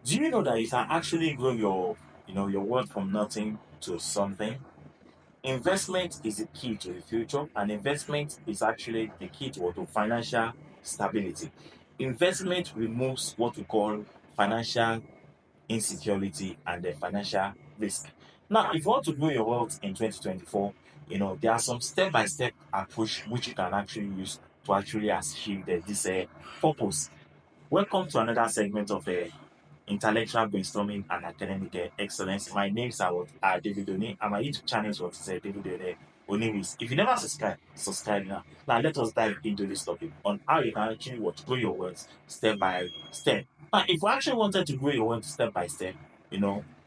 Do you know that you can actually grow your wealth from nothing to something? Investment is the key to the future, and investment is actually the key to financial stability. Investment removes what we call financial insecurity and the financial risk. Now, if you want to grow your wealth in 2024, there are some step-by-step approach which you can actually use to actually achieve this purpose. Welcome to another segment of intellectual brainstorming and academic excellence. My name is David Oni, and my YouTube channel is David Oniwis. If you never subscribe now. Now let us dive into this topic on how you can actually grow your wealth step by step. Now, if you actually wanted to grow your wealth step by step,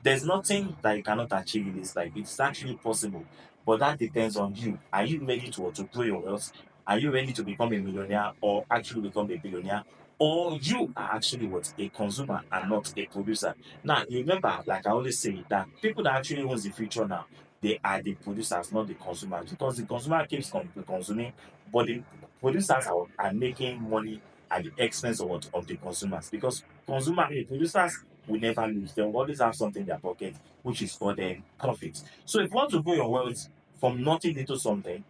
there's nothing that you cannot achieve in this life. It's actually possible, but that depends on you. Are you ready to grow your wealth? Are you ready to become a millionaire or actually become a billionaire? Or you are actually what a consumer and not a producer. Now remember, like I always say, that people that actually owns the future now, they are the producers, not the consumers, because the consumer keeps consuming, but the producers are making money at the expense of of the consumers. Because the producers will never lose. They will always have something in their pocket, which is for their profit. So if you want to grow your wealth from nothing into something,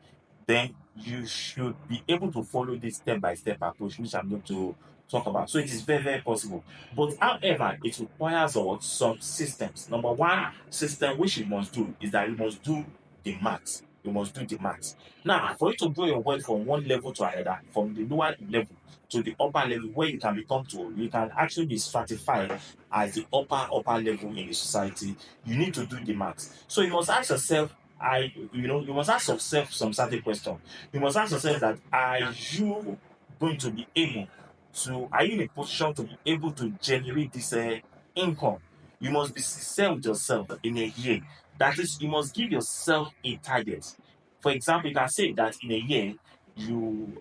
then you should be able to follow this step-by-step approach, which I'm going to talk about. So it is very, very possible. But however, it requires some systems. Number one system which you must do is that you must do the maths. You must do the maths. Now, for you to grow your wealth from one level to another, from the lower level to the upper level, where you can actually be stratified as the upper level in the society, you need to do the maths. So you must ask yourself, you must ask yourself some certain question. You must ask yourself that going to be able are you in a position to be able to generate this income? You must be sincere with yourself in a year. That is, you must give yourself a target. For example, you can say that in a year, you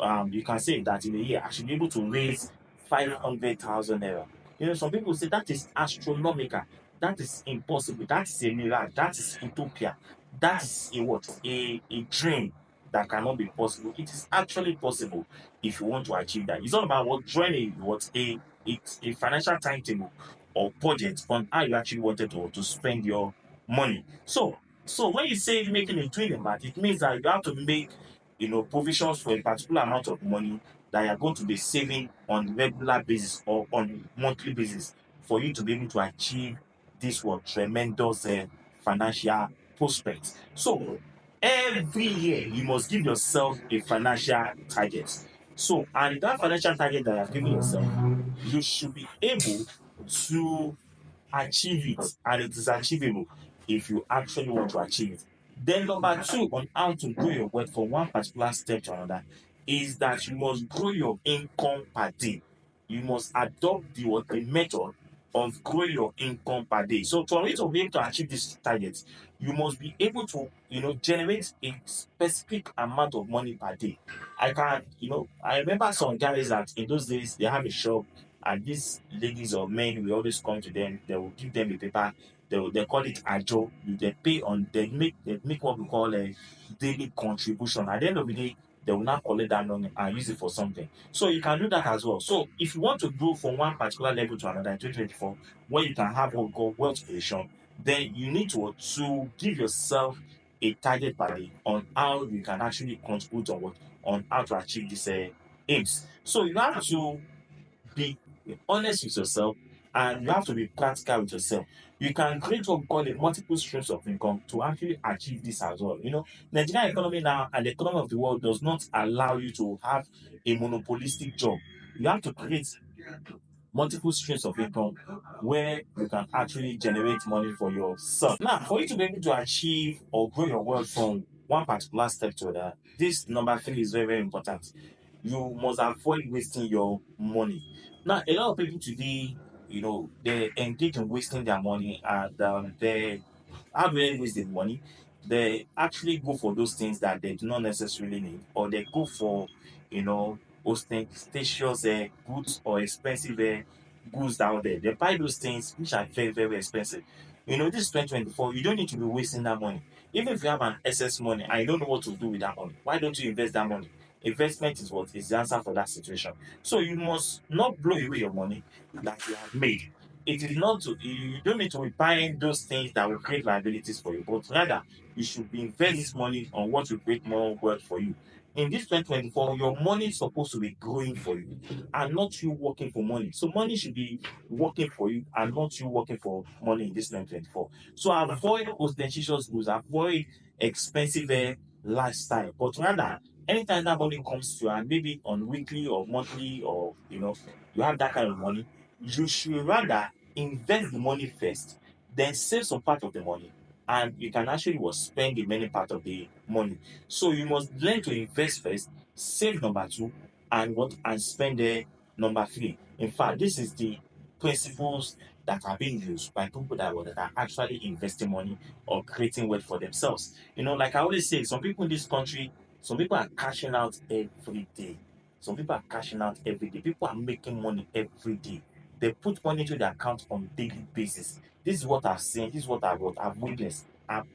can say that in a year I should be able to raise 500,000 naira. Some people say that is astronomical. That is impossible. That is a mirage. That is utopia. That is a what? A dream that cannot be possible. It is actually possible if you want to achieve that. It's all about drawing a financial timetable or budget on how you actually wanted to spend your money. So when you say making a doing about it means that you have to make provisions for a particular amount of money that you are going to be saving on regular basis or on monthly basis for you to be able to achieve this tremendous financial prospect. So every year you must give yourself a financial target. So, and that financial target that you have given yourself, you should be able to achieve it, and it is achievable if you actually want to achieve it. Then, number two, on how to grow your wealth from one particular step to another, is that you must grow your income per day. You must adopt the method of growing your income per day. So, for you to be able to achieve this target, you must be able to, generate a specific amount of money per day. I remember some guys that in those days they have a shop, and these ladies or men will always come to them. They will give them a paper. They call it ajo. They pay on. They make what we call a daily contribution. At the end of the day, they will not collect that money and use it for something. So you can do that as well. So if you want to grow from one particular level to another in 2024, where you can have what we call wealth creation, then you need to give yourself a target per day on how you can actually contribute on how to achieve these aims. So you have to be honest with yourself, and you have to be practical with yourself. You can create what we call a multiple streams of income to actually achieve this as well. Nigerian economy now and the economy of the world does not allow you to have a monopolistic job. You have to create multiple streams of income where you can actually generate money for yourself. Now, for you to be able to achieve or grow your wealth from one particular step to another, this number three is very, very important. You must avoid wasting your money. Now, a lot of people today, they engage in wasting their money, and they how do they waste their money? They actually go for those things that they do not necessarily need, or they go for, ostentatious goods or expensive goods out there. They buy those things which are very, very expensive. This is 2024. You don't need to be wasting that money. Even if you have an excess money and you don't know what to do with that money, why don't you invest that money? Investment is the answer for that situation. So you must not blow away your money that you have made. it is not to, you don't need to be buying those things that will create liabilities for you, but rather you should be invest this money on what will create more wealth for you. In this 2024, your money is supposed to be growing for you and not you working for money. So money should be working for you and not you working for money in this 2024. So avoid ostentatious goods, avoid expensive lifestyle, but rather anytime that money comes to you, and maybe on weekly or monthly, or you have that kind of money, you should rather invest the money first, then save some part of the money, and you can actually spend the remaining part of the money. So you must learn to invest first, save number two, and spend the number three. In fact, this is the principles that are being used by people that are actually investing money or creating wealth for themselves. Like I always say, some people in this country, some people are cashing out every day. Some people are cashing out every day. People are making money every day. They put money into their account on daily basis. This is what I've seen. This is what I've witnessed. I've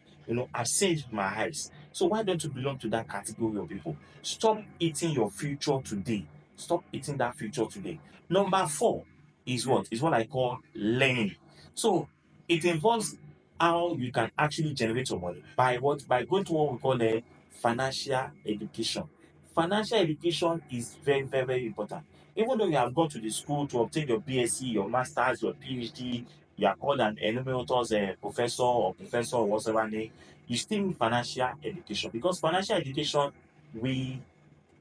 seen it with my eyes. So why don't you belong to that category of people? Stop eating your future today. Stop eating that future today. Number four is what? Is what I call learning. So it involves how you can actually generate your money by what? By going to what we call a financial education. Financial education is very, very, very important. Even though you have gone to the school to obtain your BSc, your masters, your PhD, you are called an emeritus professor or whatever name, you still need financial education, because financial education will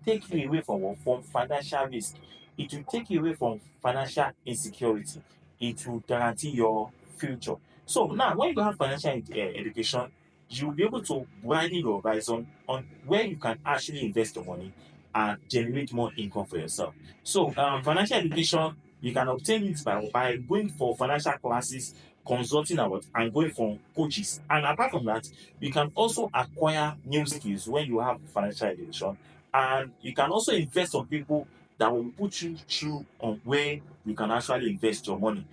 take you away from financial risk. It will take you away from financial insecurity. It will guarantee your future. So now, when you have financial education, you'll be able to widen your horizon on where you can actually invest your money and generate more income for yourself. So financial education, you can obtain it by going for financial classes, consulting about, and going for coaches. And apart from that, you can also acquire new skills when you have financial education, and you can also invest on people that will put you through on where you can actually invest your money.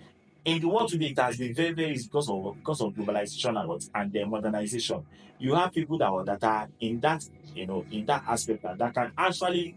In the world today, it has been very, very easy because of globalization and the modernization. You have people that are in that aspect, that can actually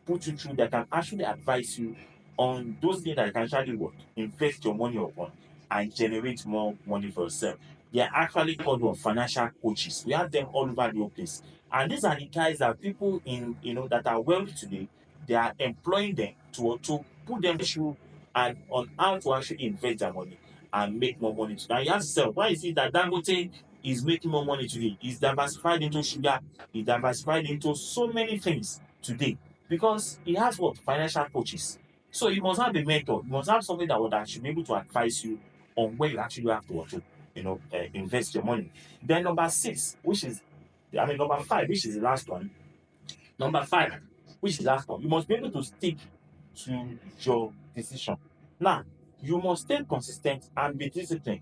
put you through, that can actually advise you on those things that can actually work, invest your money upon, and generate more money for yourself. They are actually called financial coaches. We have them all over the place. And these are the guys that people in that are wealthy today, they are employing them to put them through and on how to actually invest their money and make more money today. And you ask yourself, why is it that Dangote is making more money today? He's diversified into sugar, he diversified into so many things today because he has what? Financial coaches. So you must have a mentor, you must have something that should be able to advise you on where you actually have to invest your money. Then number six, number five, which is the last one. Number five, which is the last one, you must be able to stick to your decision. Now, you must stay consistent and be disciplined.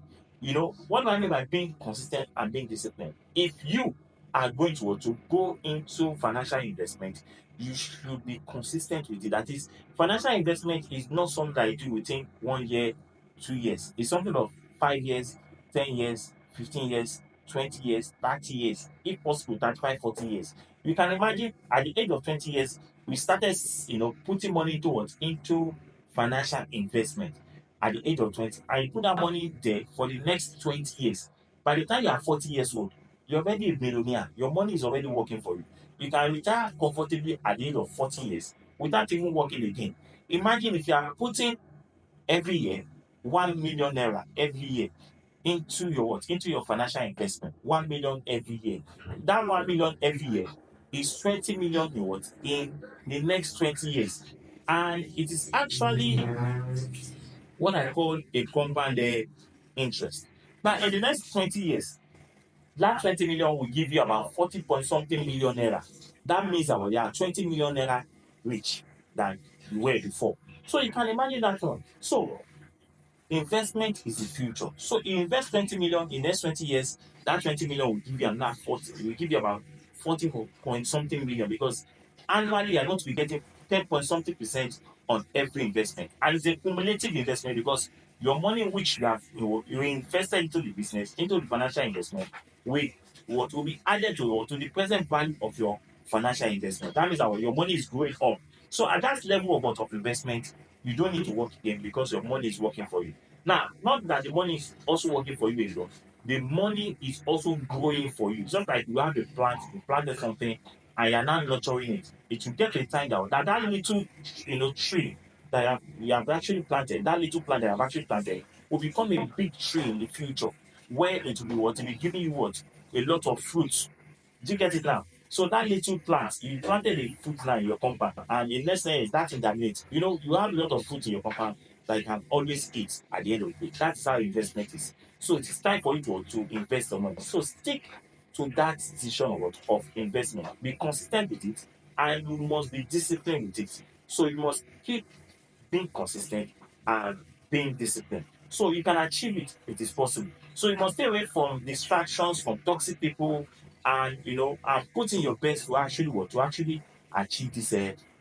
What do I mean by being consistent and being disciplined? If you are going to go into financial investment, you should be consistent with it. That is, financial investment is not something that you do within 1 year, 2 years. It's something of 5 years, 10 years, 15 years, 20 years, 30 years, if possible, 35, 40 years. You can imagine at the age of 20 years, we started, putting money into financial investment at the age of 20. And you put that money there for the next 20 years. By the time you are 40 years old, you're already a millionaire. Your money is already working for you. You can retire comfortably at the age of 40 years without even working again. Imagine if you are putting every year 1 million naira every year into your financial investment. 1 million every year. That 1 million every year is 20 million in the next 20 years. And it is actually what I call a compound interest. Now, in the next 20 years, that 20 million will give you about 40 point something million naira. That means that you are 20 million naira rich than you were before. So you can imagine that one. So investment is the future. So you invest 20 million in the next 20 years, that 20 million will give you another 40, it will give you about 40 point something million, because annually you're going to be getting 10 point something percent on every investment. And it's a cumulative investment because your money which you invested into the business, into the financial investment, will what will be added to the present value of your financial investment. That means that your money is growing up. So at that level of investment, you don't need to work again because your money is working for you. Now, not that the money is also working for you alone, the money is also growing for you. Just like you have a plant, you planted something, and you're now nurturing it. It will get to a time that little, tree that you have actually planted, that little plant that you have actually planted, will become a big tree in the future, where it will be what? It will be giving you what? A lot of fruits. Do you get it now? So that little plant, you planted a fruit line in your compound, and the next thing is that thing germinates. You have a lot of fruit in your compound that you can always eat at the end of the day. That's how investment is. So it is time for you to invest your money. So stick to that decision of investment. Be consistent with it, and you must be disciplined with it. So you must keep being consistent and being disciplined. So you can achieve it, it is possible. So you must stay away from distractions, from toxic people, and put in your best to actually what? To actually achieve this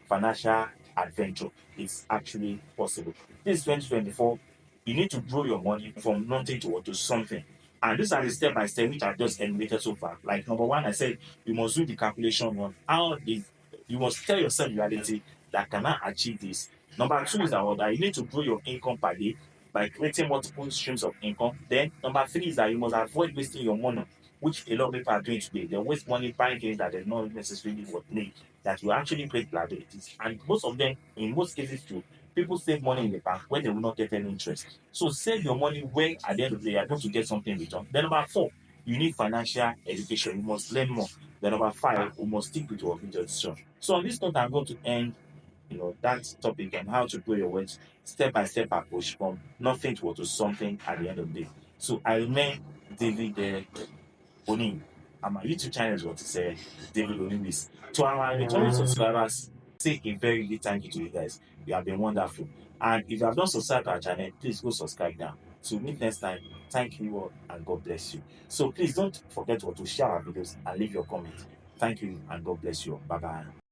financial adventure. It's actually possible. This is 2024. You need to grow your money from nothing to what? To something. And these are the step by step which I just enumerated so far. Like number one, I said you must do the calculation on how this you must tell yourself reality that can I achieve this. Number two is that you need to grow your income per day by creating multiple streams of income. Then number three is that you must avoid wasting your money, which a lot of people are doing today. They waste money buying things that they not necessarily what need, that will actually create liabilities. And most of them, in most cases too, people save money in the bank where they will not get any interest. So save your money where at the end of the day you're going to get something in return. Then number four, you need financial education. You must learn more. Then number five, you must stick with your decision. So on this note, I'm going to end that topic and how to grow your wealth step by step approach from nothing to something at the end of the day. So I remain David Oni. And my YouTube channel is what is David Oniwis. To our returning subscribers, say a very big thank you to you guys. You have been wonderful. And if you have not subscribed to our channel, please go subscribe now. To meet next time, thank you all and God bless you. So please don't forget to share our videos and leave your comment. Thank you and God bless you. Bye bye.